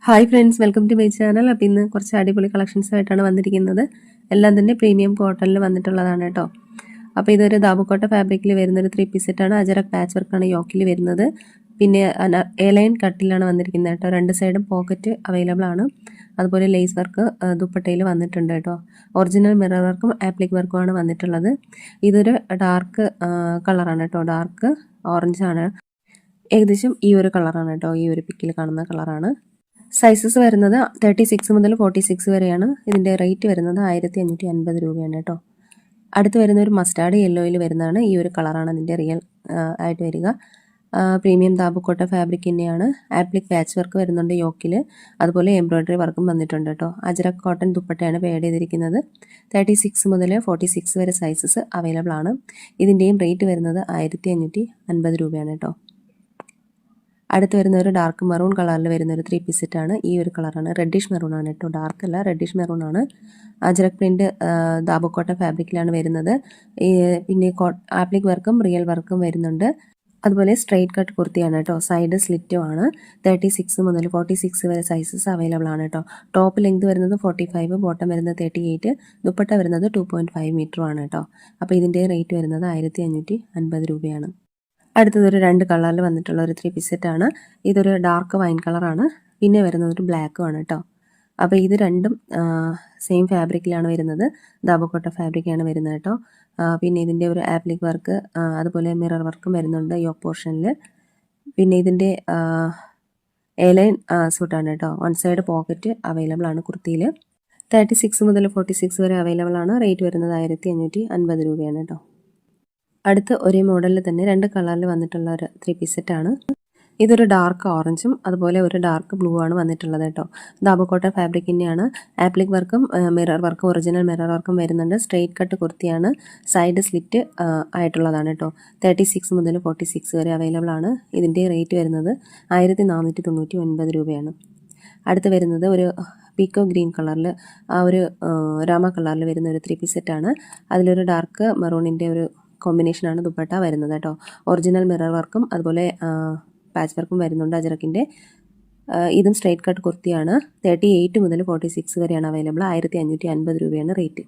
Hi friends, welcome to my channel. അപ്പോൾ ഇന്ന് കുറച്ച് അടിപൊളി കളക്ഷൻസ് ആയിട്ടാണ് വന്നിരിക്കുന്നത്. എല്ലാം തന്നെ പ്രീമിയം കോട്ടണിൽ വന്നിട്ടുള്ളതാണ് കേട്ടോ. അപ്പോൾ ഇതൊരു ദാബുക്കോട്ട ഫാബ്രിക്കിൽ വരുന്നൊരു 3 പീസ് സെറ്റാണ്. അജറക് പാച്ച് വർക്കാണ് യോക്കിൽ വരുന്നത്. പിന്നെ എലൈൻ കട്ടിലാണ് വന്നിരിക്കുന്നത് കേട്ടോ. രണ്ട് സൈഡും പോക്കറ്റ് അവൈലബിൾ ആണ്. അതുപോലെ ലേസ് വർക്ക് ദുപ്പട്ടയിൽ വന്നിട്ടുണ്ട് കേട്ടോ. ഒറിജിനൽ മിറർ വർക്കും ആപ്ലിക് വർക്കുമാണ് വന്നിട്ടുള്ളത്. ഇതൊരു ഡാർക്ക് കളറാണ് കേട്ടോ. ഡാർക്ക് ഓറഞ്ച് ആണ്. ഏകദേശം ഈ ഒരു കളറാണ് കേട്ടോ. ഈ ഒരു പിക്കിൽ കാണുന്ന കളറാണ്. സൈസസ് വരുന്നത് 36 മുതൽ 46 വരെയാണ്. ഇതിൻ്റെ റേറ്റ് വരുന്നത് 1550 രൂപയാണ് കേട്ടോ. അടുത്ത് വരുന്ന ഒരു മസ്റ്റാർഡ് യെല്ലോയിൽ വരുന്നതാണ്. ഈ ഒരു കളറാണ് അതിൻ്റെ റിയൽ ആയിട്ട് വരിക. പ്രീമിയം ദാബുക്കോട്ട ഫാബ്രിക് തന്നെയാണ്. ആപ്ലിക് പാച്ച് വർക്ക് വരുന്നുണ്ട് യോക്കിൽ. അതുപോലെ എംബ്രോയ്ഡറി വർക്കും വന്നിട്ടുണ്ട് കേട്ടോ. അജ്രക് കോട്ടൺ ദുപ്പട്ടയാണ് പേഡ് ചെയ്തിരിക്കുന്നത്. 36 മുതൽ 46 വരെ സൈസസ് അവൈലബിൾ ആണ്. ഇതിൻ്റെയും റേറ്റ് വരുന്നത് 1550 രൂപയാണ് കേട്ടോ. അടുത്ത് വരുന്ന ഒരു ഡാർക്ക് മെറൂൺ കളറിൽ വരുന്ന ഒരു 3 പീസ് സെറ്റാണ്. ഈ ഒരു കളറാണ്. റെഡിഷ് മെറൂൺ ആണ് കേട്ടോ. ഡാർക്ക് അല്ല, റെഡിഷ് മെറൂൺ ആണ്. അജ്രക് പ്രിന്റ് ദാബുക്കോട്ട ഫാബ്രിക്കിലാണ് വരുന്നത്. പിന്നെ ആപ്ലിക് വർക്കും റിയൽ വർക്കും വരുന്നുണ്ട്. അതുപോലെ സ്ട്രെയിറ്റ് കട്ട് കുർത്തിയാണ് കേട്ടോ. സൈഡ് സ്ലിറ്റും ആണ്. 36 മുതൽ 46 വരെ സൈസസ് അവൈലബിൾ ആണ് കേട്ടോ. ടോപ്പ് ലെങ്ത് വരുന്നത് 45, ബോട്ടം വരുന്നത് 38, ദുപ്പട്ട വരുന്നത് 2.5 മീറ്ററും ആണ് കേട്ടോ. അപ്പോൾ ഇതിൻ്റെ റേറ്റ് വരുന്നത് 1550 രൂപയാണ്. അടുത്തതൊരു 2 കളറിൽ വന്നിട്ടുള്ള ഒരു 3 പീസ് സെറ്റാണ്. ഇതൊരു ഡാർക്ക് വൈൻ കളറാണ്. പിന്നെ വരുന്നത് ഒരു ബ്ലാക്കും ആണ് കേട്ടോ. അപ്പോൾ ഇത് രണ്ടും സെയിം ഫാബ്രിക്കിലാണ് വരുന്നത്. ദാബുക്കോട്ട ഫാബ്രിക്കാണ് വരുന്നത് കേട്ടോ. പിന്നെ ഇതിൻ്റെ ഒരു ആപ്ലിക് വർക്ക് അതുപോലെ മിറർ വർക്കും വരുന്നുണ്ട് യോക്ക് പോർഷനിൽ. പിന്നെ ഇതിൻ്റെ എലൈൻ സൂട്ടാണ് കേട്ടോ. വൺ സൈഡ് പോക്കറ്റ് അവൈലബിൾ ആണ് കുർത്തിയിൽ. 36 മുതൽ 46 വരെ അവൈലബിൾ ആണ്. റേറ്റ് വരുന്നത് 1550 രൂപയാണ് കേട്ടോ. അടുത്ത് ഒരേ മോഡലിൽ തന്നെ 2 കളറിൽ വന്നിട്ടുള്ള ഒരു 3 പീസ് സെറ്റാണ്. ഇതൊരു ഡാർക്ക് ഓറഞ്ചും അതുപോലെ ഒരു ഡാർക്ക് ബ്ലൂ ആണ് വന്നിട്ടുള്ളത് കേട്ടോ. ദാബുക്കോട്ട ഫാബ്രിക് തന്നെയാണ്. ആപ്ലിക് വർക്കും മിറർ വർക്കും ഒറിജിനൽ മിറർ വർക്കും വരുന്നുണ്ട്. സ്ട്രെയിറ്റ് കട്ട് കുർത്തിയാണ്. സൈഡ് സ്ലിറ്റ് ആയിട്ടുള്ളതാണ് കേട്ടോ. 36 മുതൽ 46 വരെ അവൈലബിൾ ആണ്. ഇതിൻ്റെ റേറ്റ് വരുന്നത് 1499 രൂപയാണ്. അടുത്ത് വരുന്നത് ഒരു പീക്കോ ഗ്രീൻ കളറിൽ ഒരു രാമ കളറിൽ വരുന്ന ഒരു 3 പീസ് സെറ്റാണ്. അതിലൊരു ഡാർക്ക് മെറൂണിൻ്റെ ഒരു കോമ്പിനേഷനാണ് ദുപ്പട്ട വരുന്നത് കേട്ടോ. ഒറിജിനൽ മിറർ വർക്കും അതുപോലെ പാച്ച് വർക്കും വരുന്നുണ്ട് അജറക്കിൻ്റെ. ഇതും സ്ട്രെയിറ്റ് കട്ട് കുർത്തിയാണ്. 38 മുതൽ 46 വരെയാണ് അവൈലബിൾ. 1550 രൂപയാണ് റേറ്റ്.